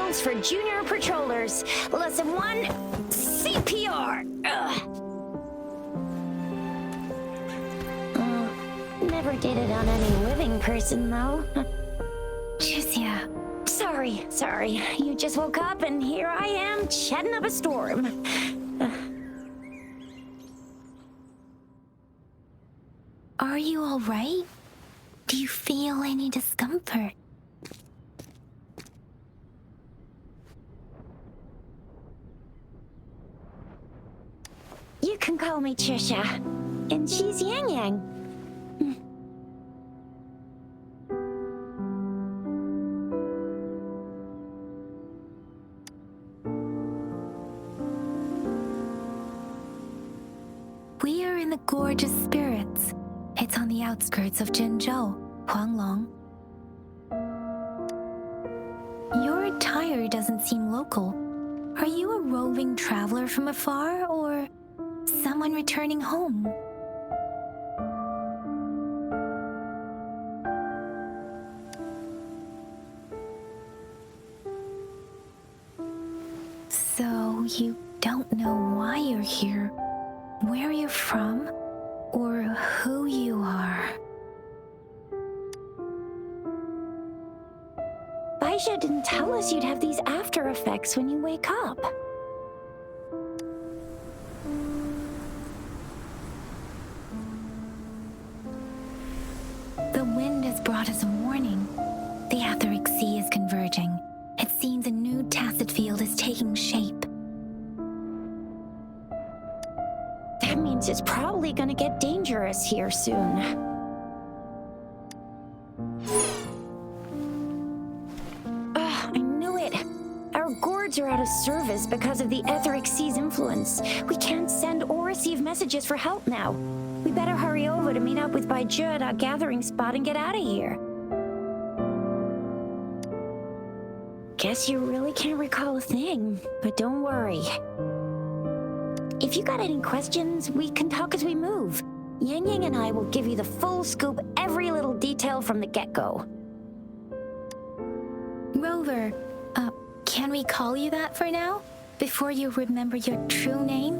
drills for junior patrollers. Lesson 1, CPR. Never did it on any living person, though. Jusia. Sorry. You just woke up and here I am, chatting up a storm. Are you all right? Do you feel any discomfort? You can call me Trisha, and she's Yang Yang. We are in the Gorgeous Spirits. It's on the outskirts of Zhenzhou, Huanglong. Your attire doesn't seem local. Are you a roving traveler from afar, or someone returning home? So you don't know why you're here, where you're from, or who you are. Baisha didn't tell us you'd have these after effects when you wake up. The wind has brought us a warning. The Etheric Sea is converging. It seems a new tacit field is taking shape. That means it's probably gonna get dangerous here soon. I knew it. Our gourds are out of service because of the Etheric Sea's influence. We can't send or receive messages for help now. We better hurry over to meet up with Baizhi at our gathering spot and get out of here. Guess you really can't recall a thing, but don't worry. If you got any questions, we can talk as we move. Yang Yang and I will give you the full scoop, every little detail from the get-go. Rover, can we call you that for now? Before you remember your true name?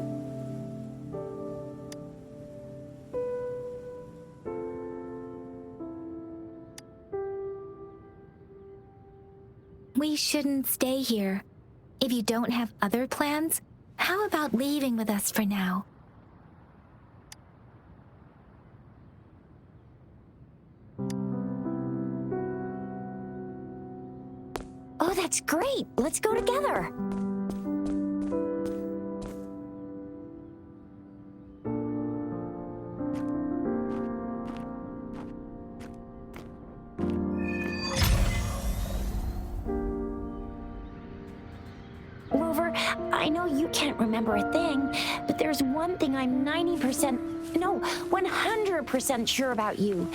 We shouldn't stay here. If you don't have other plans, how about leaving with us for now? Oh, that's great! Let's go together! Rover, I know you can't remember a thing, but there's one thing I'm 100% sure about you.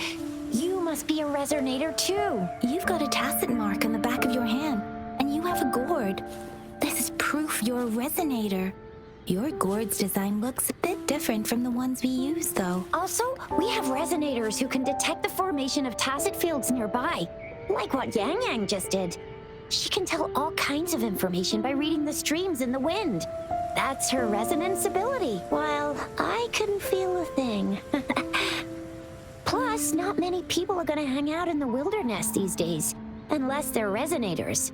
You must be a resonator too. You've got a tacit mark on the back of your hand, and you have a gourd. This is proof you're a resonator. Your gourd's design looks a bit different from the ones we use, though. Also, we have resonators who can detect the formation of tacit fields nearby, like what Yang Yang just did. She can tell all kinds of information by reading the streams in the wind. That's her resonance ability, while I couldn't feel a thing. Plus, not many people are gonna hang out in the wilderness these days, unless they're resonators.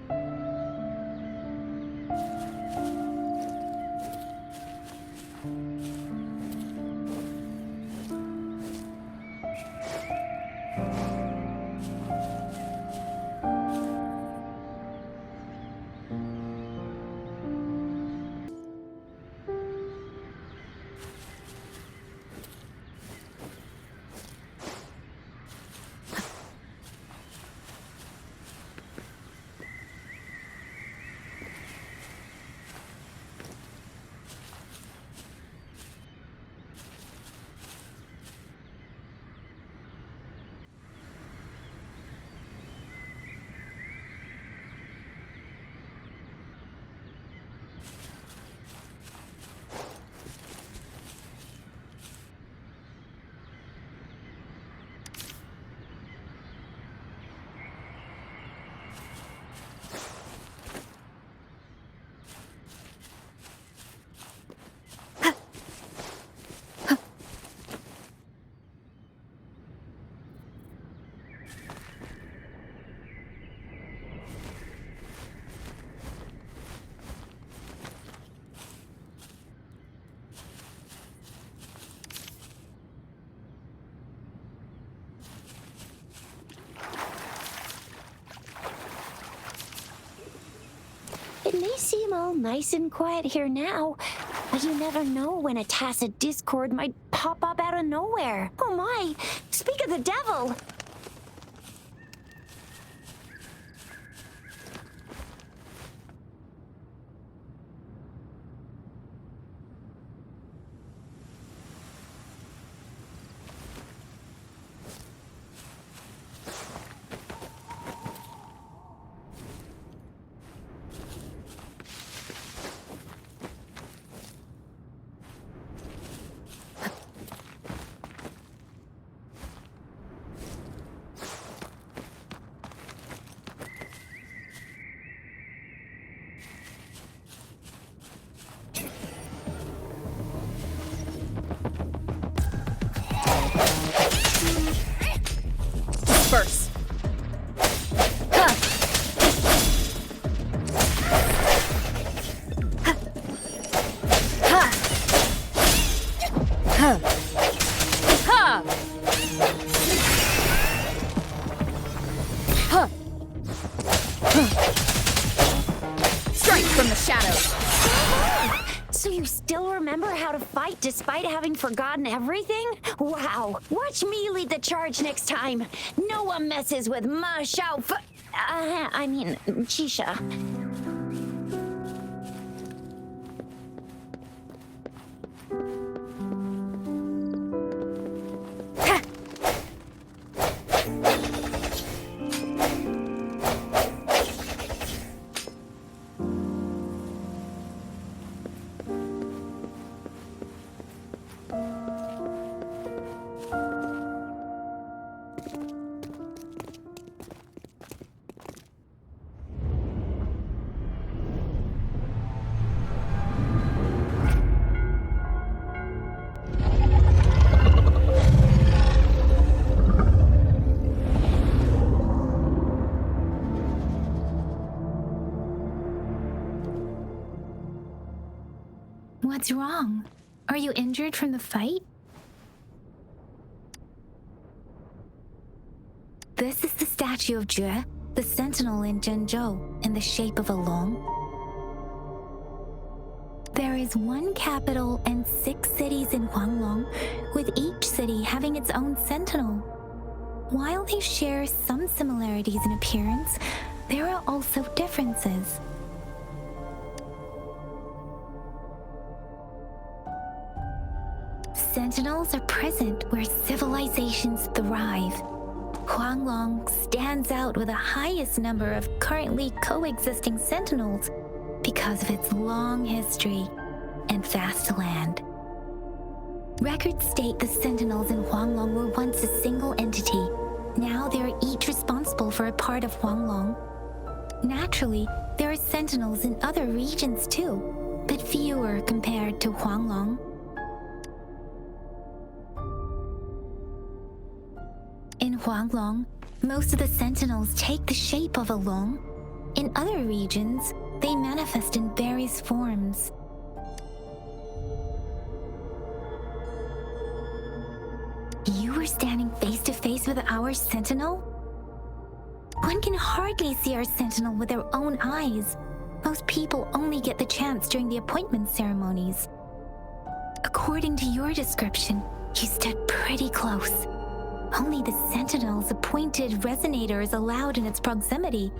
may seem all nice and quiet here now, but you never know when a tacit discord might pop up out of nowhere. Oh my! Speak of the devil! Disperse. Strike from the shadows. So you still remember how to fight despite having forgotten everything? Wow! Watch me lead the charge next time. No one messes with Ma Xiao I mean, Chisha. What's wrong? Are you injured from the fight? This is the statue of Jue, the sentinel in Zhenzhou, in the shape of a long. There is one capital and 6 cities in Huanglong, with each city having its own sentinel. While they share some similarities in appearance, there are also differences. Sentinels are present where civilizations thrive. Huanglong stands out with the highest number of currently coexisting sentinels because of its long history and vast land. Records state the sentinels in Huanglong were once a single entity. Now they are each responsible for a part of Huanglong. Naturally, there are sentinels in other regions too, but fewer compared to Huanglong. In Huanglong, most of the sentinels take the shape of a long. In other regions, they manifest in various forms. You were standing face to face with our sentinel? One can hardly see our sentinel with their own eyes. Most people only get the chance during the appointment ceremonies. According to your description, you stood pretty close. Only the sentinel's appointed resonator is allowed in its proximity.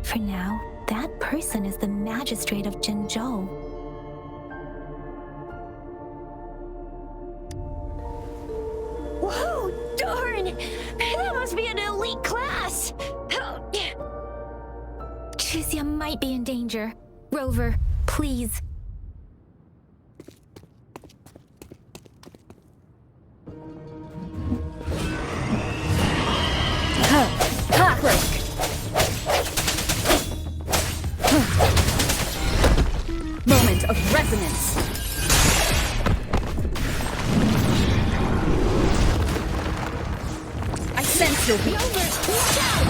For now, that person is the magistrate of Zhenzhou. Whoa, darn! That must be an elite class! Chixia might be in danger. Rover, please. Moment of resonance. I sense your weakness. Rover, watch out!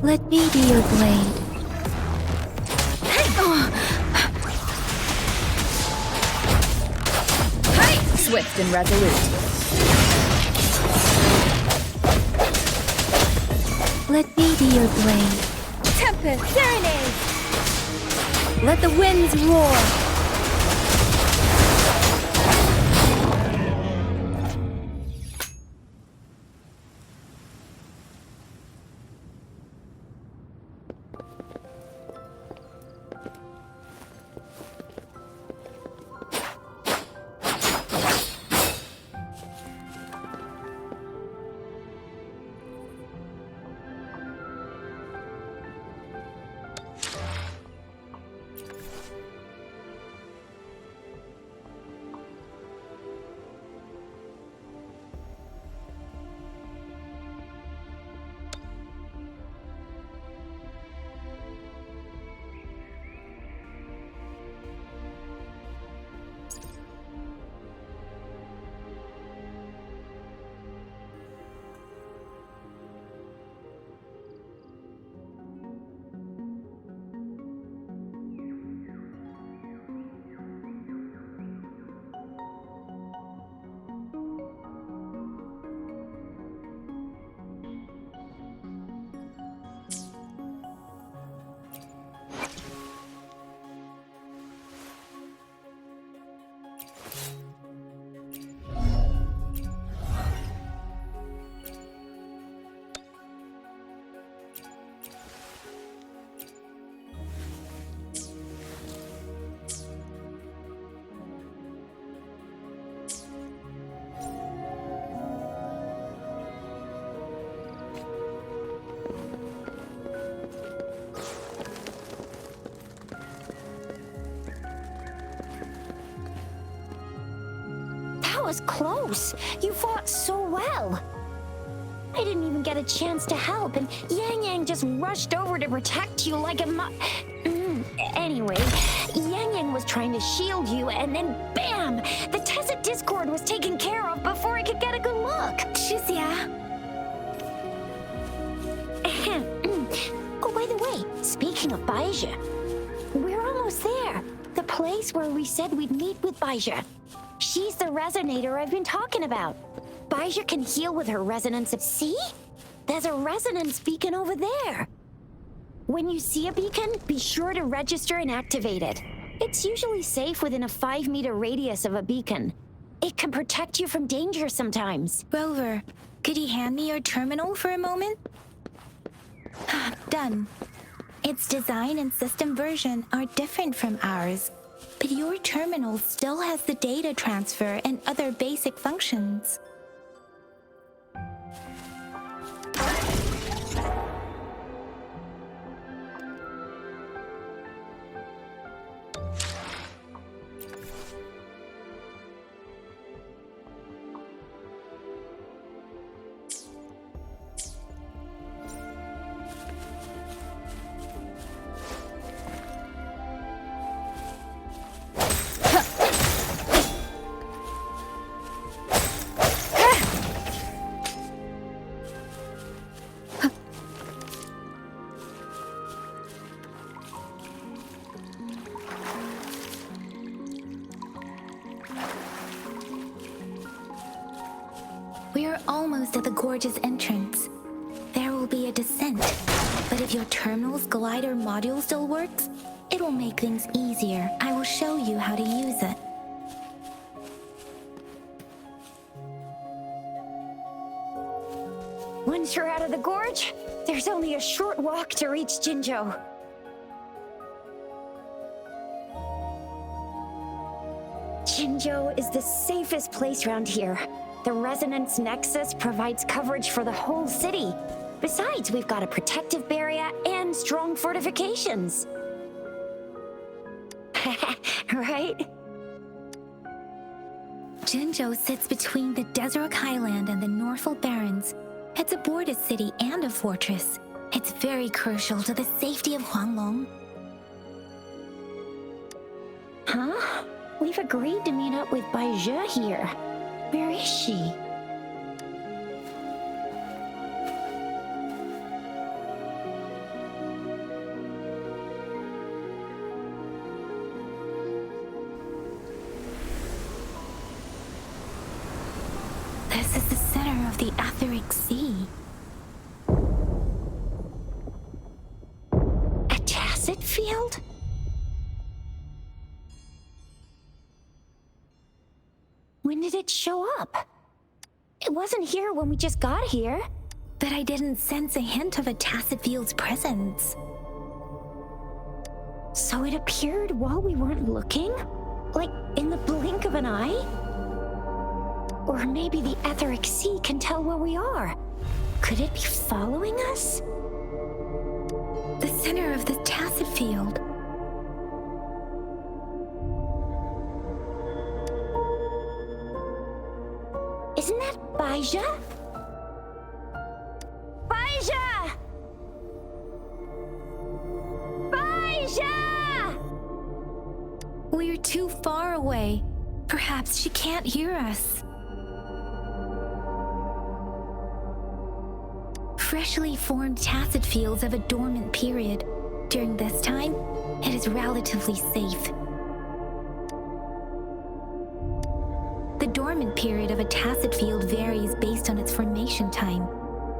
Let me be your blade. Swift and resolute. Let me be your blade. Tempest Serenade! Let the winds roar! That was close. You fought so well. I didn't even get a chance to help, and Yang Yang just rushed over to protect you like a Anyway, Yang Yang was trying to shield you, and then BAM! The Tessa Discord was taken care of before I could get a good look. Shizia, Oh, by the way, speaking of Baizhi, we're almost there. The place where we said we'd meet with Baizhi. She's the resonator I've been talking about. Baizhi can heal with her resonance. See? There's a resonance beacon over there. When you see a beacon, be sure to register and activate it. It's usually safe within a 5-meter radius of a beacon. It can protect you from danger sometimes. Rover, could you hand me your terminal for a moment? Done. Its design and system version are different from ours, but your terminal still has the data transfer and other basic functions. We are almost at the gorge's entrance. There will be a descent, but if your terminal's glider module still works, it will make things easier. I will show you how to use it. Once you're out of the gorge, there's only a short walk to reach Jinzhou. Jinzhou is the safest place around here. The Resonance Nexus provides coverage for the whole city. Besides, we've got a protective barrier and strong fortifications. Right? Jinzhou sits between the Desert Highland and the Northful Barrens. It's a border city and a fortress. It's very crucial to the safety of Huanglong. Huh? We've agreed to meet up with Baizhi here. Where is she? center of the etheric sea. A tacit field? When did it show up? It wasn't here when we just got here. But I didn't sense a hint of a tacit field's presence. So it appeared while we weren't looking? Like in the blink of an eye? Or maybe the etheric sea can tell where we are. Could it be following us? The center of the tacit field. Isn't that Baija? Baija! Baija! We're too far away. Perhaps she can't hear us. Freshly formed tacit fields have a dormant period. During this time, it is relatively safe. The dormant period of a tacit field varies based on its formation time.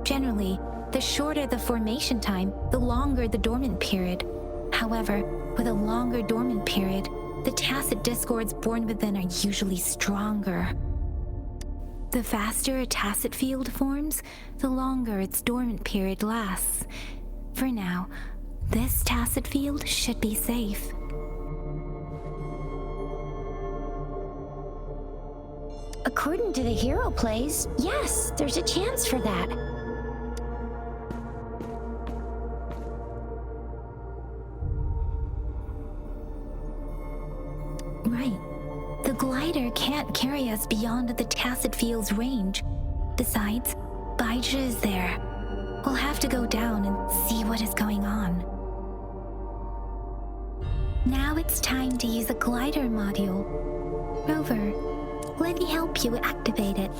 Generally, the shorter the formation time, the longer the dormant period. However, with a longer dormant period, the tacit discords born within are usually stronger. The faster a tacit field forms, the longer its dormant period lasts. For now, this tacit field should be safe. According to the hero plays, yes, there's a chance for that. Right. The glider can't carry us beyond the tacit field's range. Besides, Baija is there. We'll have to go down and see what is going on. Now it's time to use a glider module. Rover, let me help you activate it.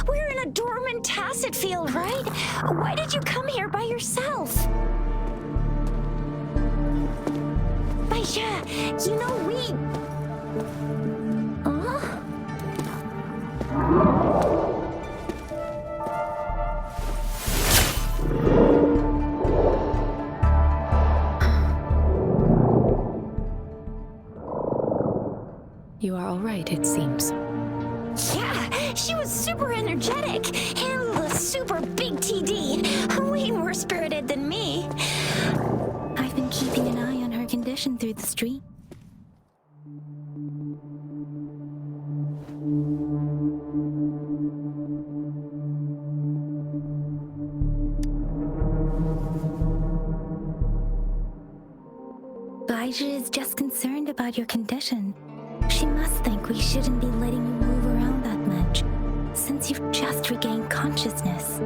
We're in a dormant tacit field, right? Why did you come here by yourself? Baija, you know You are all right, it seems. Yeah, she was super energetic and a super big TD. Way more spirited than me. I've been keeping an eye on her condition through the street. Baija is just concerned about your condition. She must think we shouldn't be letting you move around that much, since you've just regained consciousness.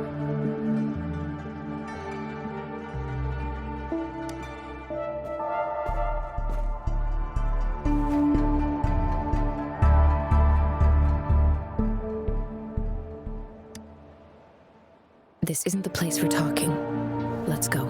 This isn't the place for talking. Let's go.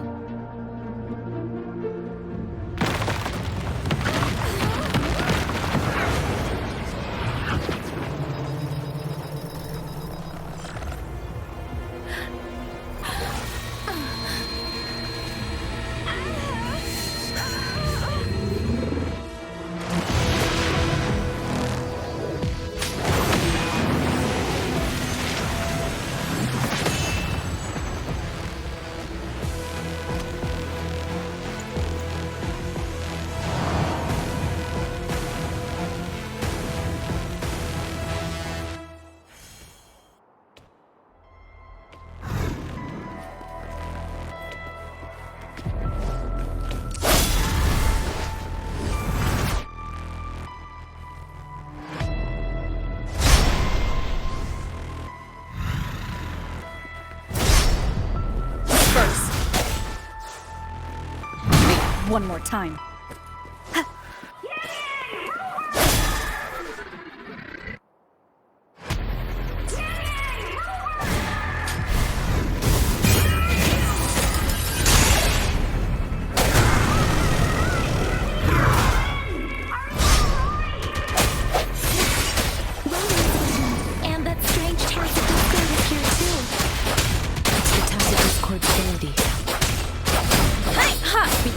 One more time.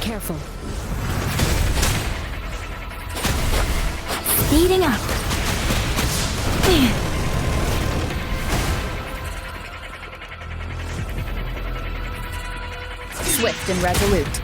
careful. Speeding up. Swift and resolute.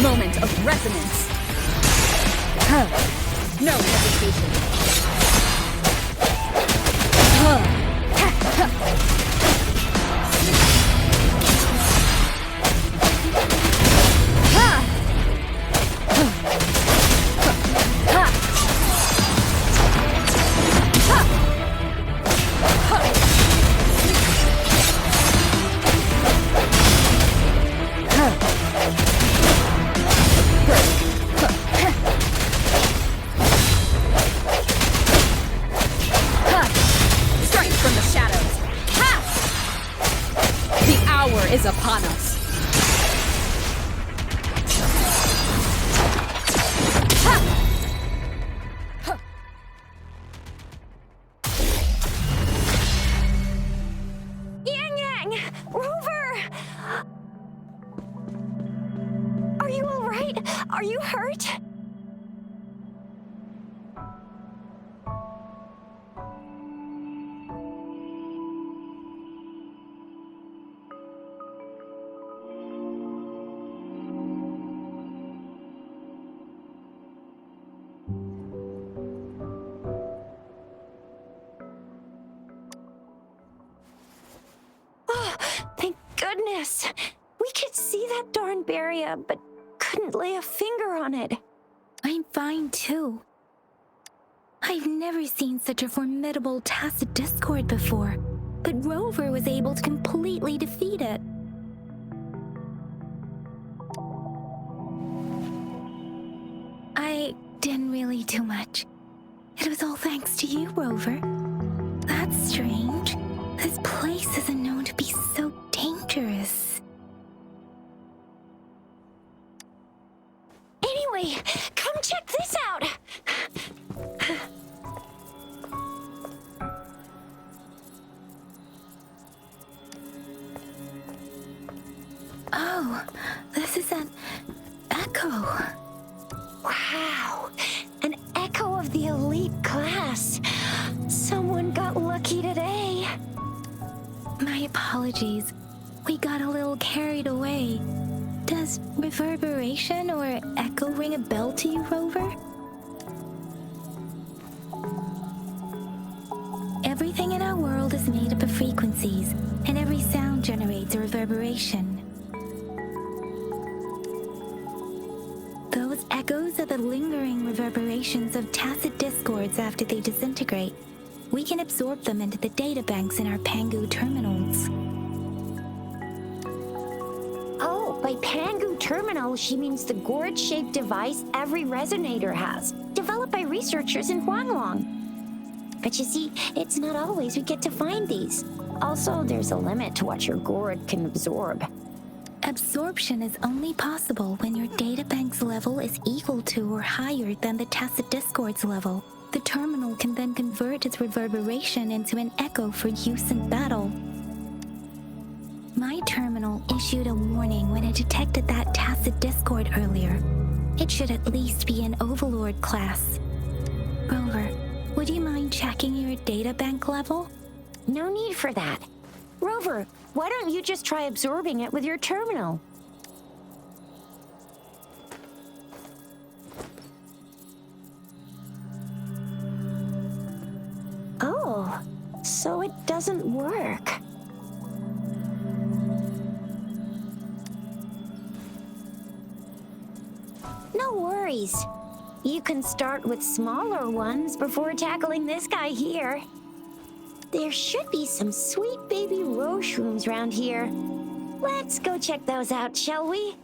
Moment of resonance. No hesitation. Strength from the shadows. The hour is upon us. Yang! Rover! Are you all right? Are you hurt? Oh, thank goodness. We could see that darn barrier, but couldn't lay a finger on it. I'm fine too. I've never seen such a formidable tacit discord before, but Rover was able to completely defeat it. I didn't really do much. It was all thanks to you, Rover. That's strange. This place isn't known to be so dangerous. Anyway, come check this out. Oh, this is an echo. Wow, an echo of the elite class. Someone got lucky today. My apologies. We got a little carried away. Does reverberation or echo ring a bell to you, Rover? Everything in our world is made up of frequencies, and every sound generates a reverberation. Those echoes are the lingering reverberations of tacit discords after they disintegrate. We can absorb them into the databanks in our Pangu terminals. Oh, by Pangu terminal, she means the gourd-shaped device every resonator has, developed by researchers in Huanglong. But you see, it's not always we get to find these. Also, there's a limit to what your gourd can absorb. Absorption is only possible when your databank's level is equal to or higher than the tacit discord's level. The terminal can then convert its reverberation into an echo for use in battle. My terminal issued a warning when it detected that tacit discord earlier. It should at least be an Overlord class. Rover, would you mind checking your databank level? No need for that. Rover, why don't you just try absorbing it with your terminal? Oh, so it doesn't work. worries. You can start with smaller ones before tackling this guy here. There should be some sweet baby roshrooms around here. Let's go check those out, shall we?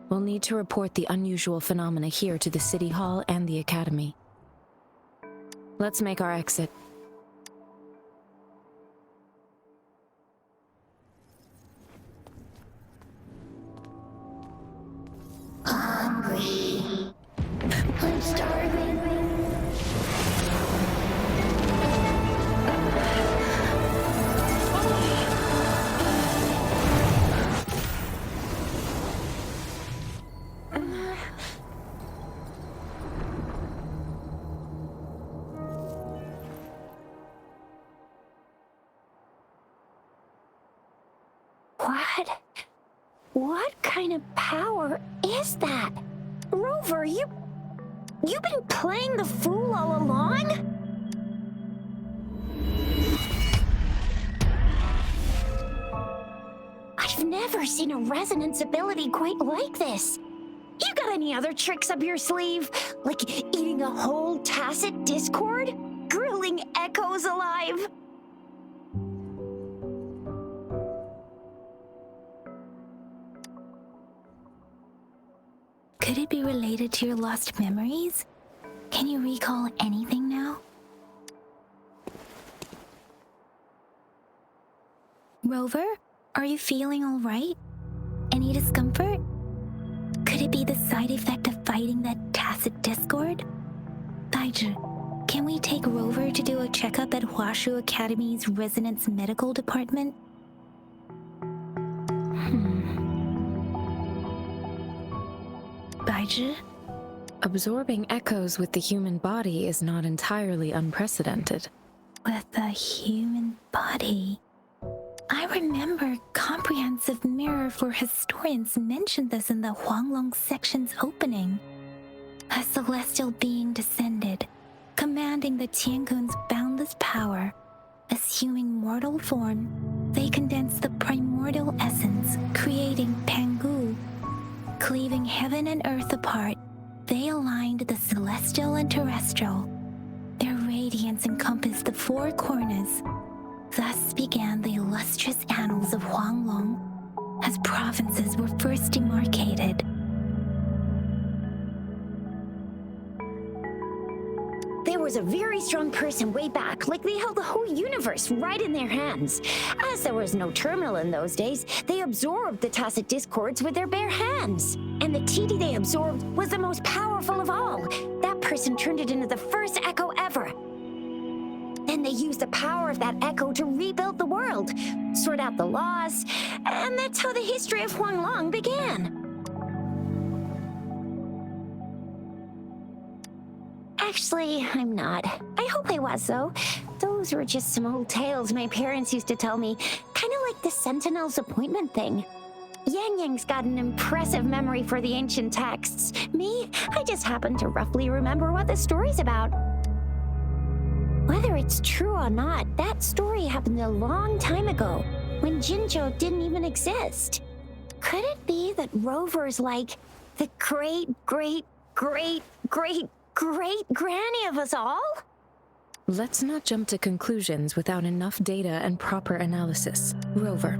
We'll need to report the unusual phenomena here to the City Hall and the Academy. Let's make our exit. Hungry. I'm starving. What kind of power is that? Rover, you've been playing the fool all along? I've never seen a resonance ability quite like this. You got any other tricks up your sleeve? Like eating a whole tacit discord? Grilling echoes alive? Could it be related to your lost memories? Can you recall anything now? Rover, are you feeling all right? Any discomfort? Could it be the side effect of fighting that tacit discord? Baiju, can we take Rover to do a checkup at Huashu Academy's Resonance Medical Department? Baiju? Absorbing echoes with the human body is not entirely unprecedented. With the human body. I remember Comprehensive Mirror for Historians mentioned this in the Huanglong section's opening. A celestial being descended, commanding the Tiankun's boundless power. Assuming mortal form, they condensed the primordial essence, creating Pangu. Cleaving heaven and earth apart, they aligned the celestial and terrestrial. Their radiance encompassed the four corners. Thus began the illustrious annals of Huanglong, as provinces were first demarcated. There was a very strong person way back, like they held the whole universe right in their hands. As there was no terminal in those days, they absorbed the tacit discords with their bare hands. And the TD they absorbed was the most powerful of all. That person turned it into the first echo ever. Then they used the power of that echo to rebuild the world, sort out the laws, and that's how the history of Huanglong began. Actually, I'm not. I hope I was, though. Those were just some old tales my parents used to tell me, kind of like the Sentinel's appointment thing. Yang Yang's got an impressive memory for the ancient texts. Me, I just happen to roughly remember what the story's about. Whether it's true or not, that story happened a long time ago, when Jinzhou didn't even exist. Could it be that Rover's like the great-granny of us all? Let's not jump to conclusions without enough data and proper analysis. Rover.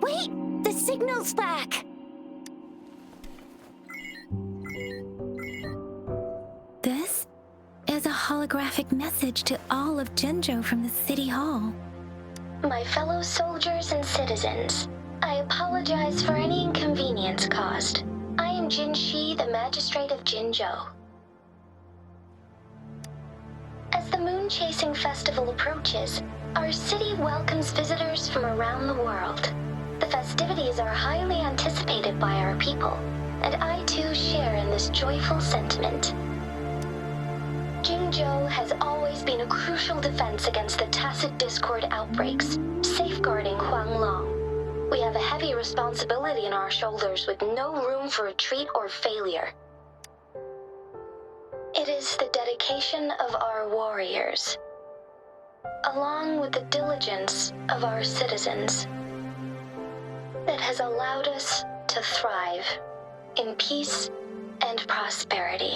Wait! The signal's back! This is a holographic message to all of Jinzhou from the City Hall. My fellow soldiers and citizens, I apologize for any inconvenience caused. I am Jin Shi, the Magistrate of Jinzhou. As the moon-chasing festival approaches, our city welcomes visitors from around the world. The festivities are highly anticipated by our people, and I too share in this joyful sentiment. Jinzhou has always has been a crucial defense against the tacit discord outbreaks, safeguarding Huanglong. We have a heavy responsibility on our shoulders with no room for retreat or failure. It is the dedication of our warriors, along with the diligence of our citizens, that has allowed us to thrive in peace and prosperity.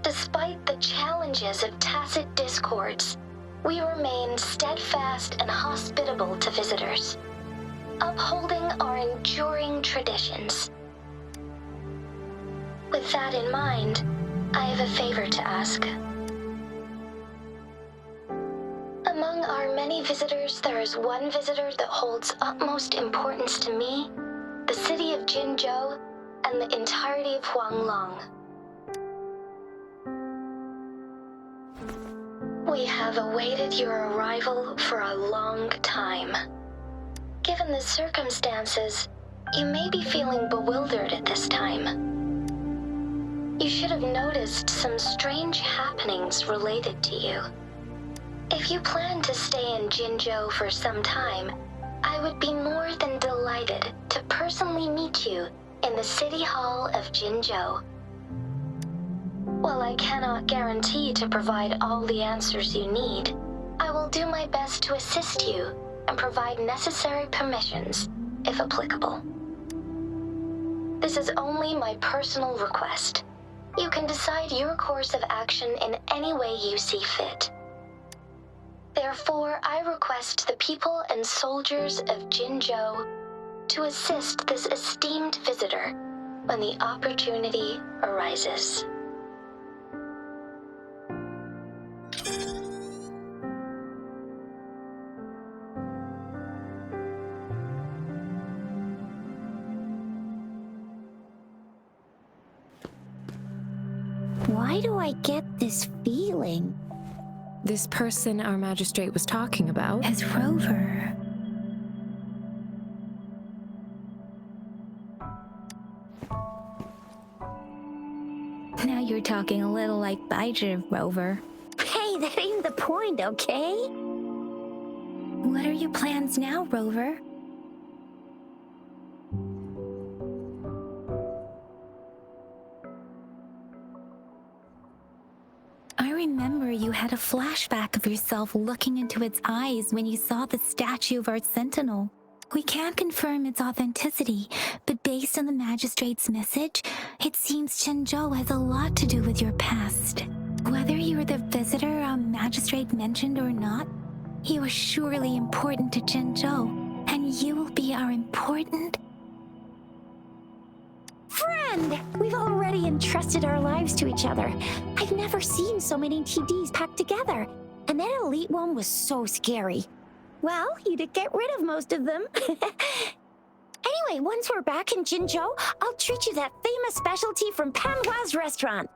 Despite the challenges of tacit discords, we remain steadfast and hospitable to visitors, upholding our enduring traditions. With that in mind, I have a favor to ask. Among our many visitors, there is one visitor that holds utmost importance to me, the city of Jinzhou, and the entirety of Huanglong. We have awaited your arrival for a long time. Given the circumstances, you may be feeling bewildered at this time. You should have noticed some strange happenings related to you. If you plan to stay in Jinzhou for some time, I would be more than delighted to personally meet you in the City Hall of Jinzhou. While I cannot guarantee to provide all the answers you need, I will do my best to assist you and provide necessary permissions, if applicable. This is only my personal request. You can decide your course of action in any way you see fit. Therefore, I request the people and soldiers of Jinzhou to assist this esteemed visitor when the opportunity arises. Why do I get this feeling? This person our magistrate was talking about? As Rover. Now you're talking a little like Baizhi, Rover. Hey, that ain't the point, okay? What are your plans now, Rover? I remember you had a flashback of yourself looking into its eyes when you saw the statue of our sentinel. We can't confirm its authenticity, but based on the magistrate's message, it seems Jinzhou has a lot to do with your past. Whether you were the visitor our magistrate mentioned or not, you are surely important to Jinzhou, and you will be our important Friend! We've already entrusted our lives to each other. I've never seen so many TDs packed together, and that elite one was so scary. Well, you did get rid of most of them. Anyway, once we're back in Jinzhou, I'll treat you that famous specialty from Panhua's restaurant.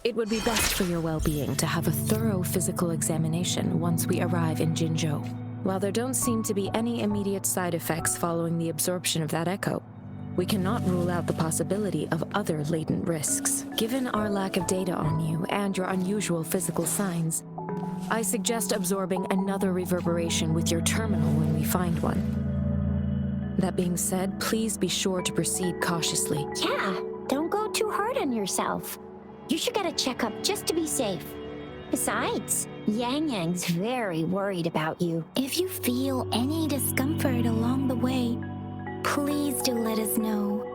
It would be best for your well-being to have a thorough physical examination once we arrive in Jinzhou. While there don't seem to be any immediate side effects following the absorption of that echo, we cannot rule out the possibility of other latent risks. Given our lack of data on you and your unusual physical signs, I suggest absorbing another reverberation with your terminal when we find one. That being said, please be sure to proceed cautiously. Yeah, don't go too hard on yourself. You should get a checkup just to be safe. Besides, Yang Yang's very worried about you. If you feel any discomfort along the way, please do let us know.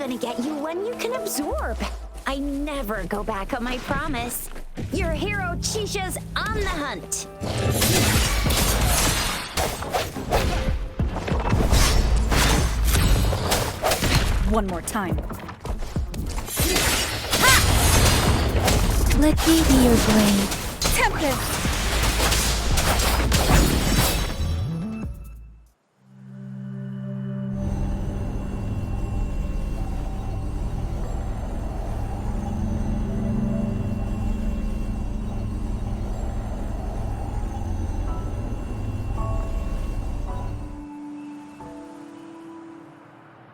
gonna get you one you can absorb. I never go back on my promise. Your hero Chisha's on the hunt. One more time. Let me be your blade. Tempest!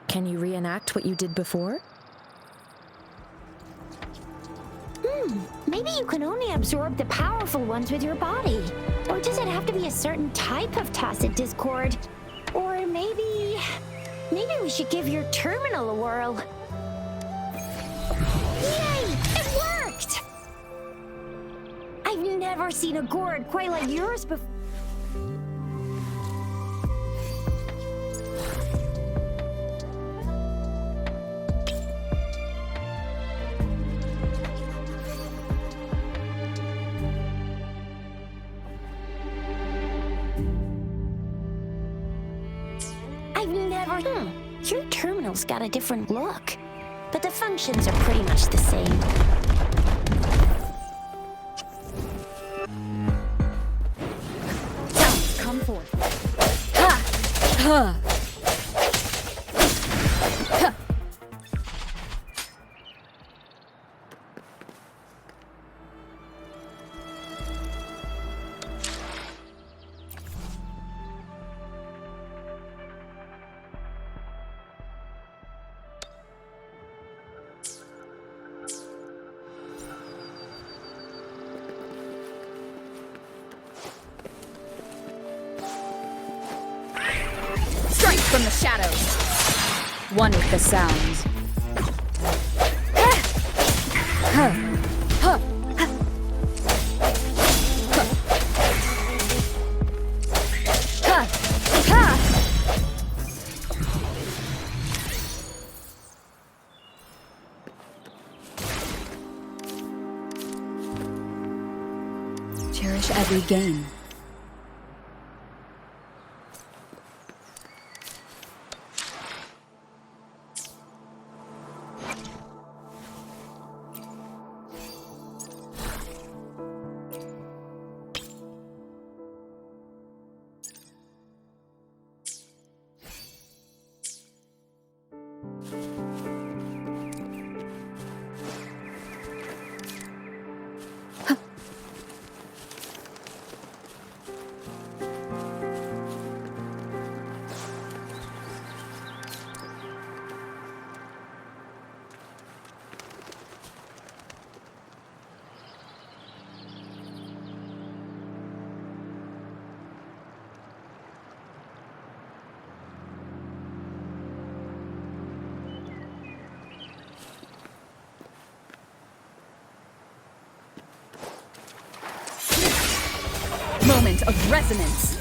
Can you reenact what you did before? Maybe you can only absorb the powerful ones with your body. Or does it have to be a certain type of tacit discord? Or maybe we should give your terminal a whirl. Yay! It worked! I've never seen a gourd quite like yours before. Your terminal's got a different look, but the functions are pretty much the same. Come forth. Ha! Ha! From the shadows. One with the sounds. Cherish every gain. Moment of resonance.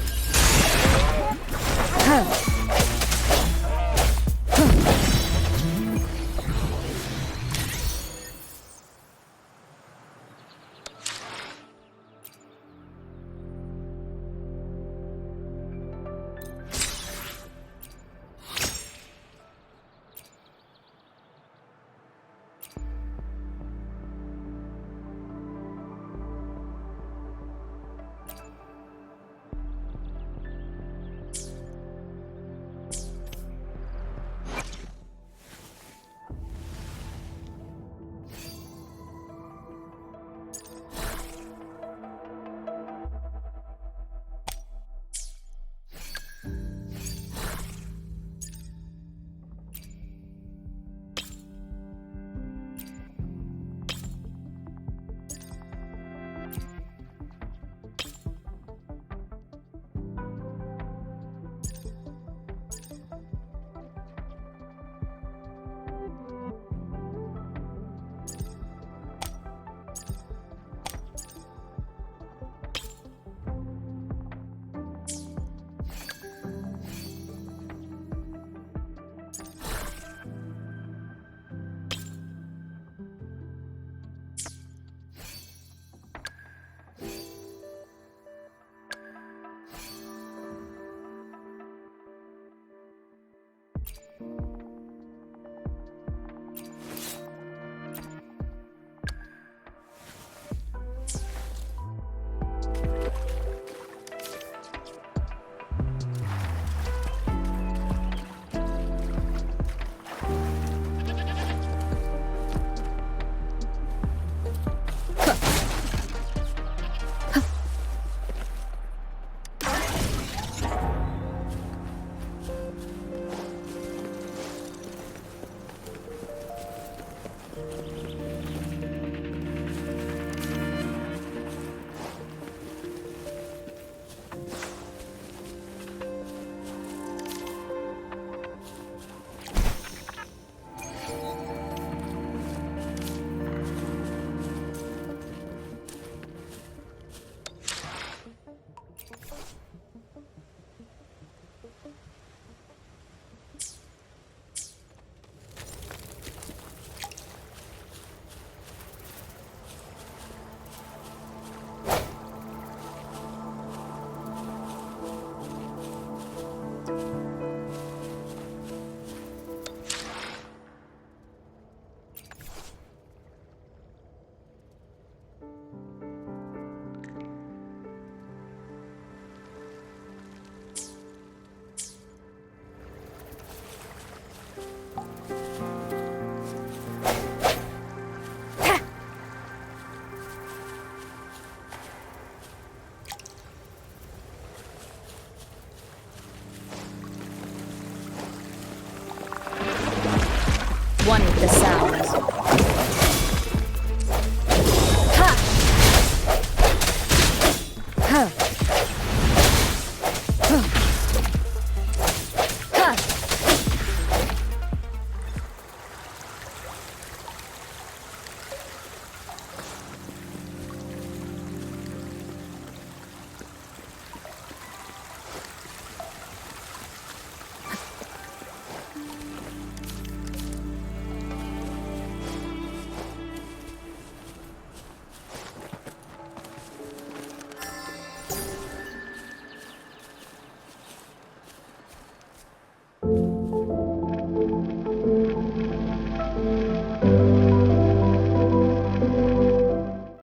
One with the sound.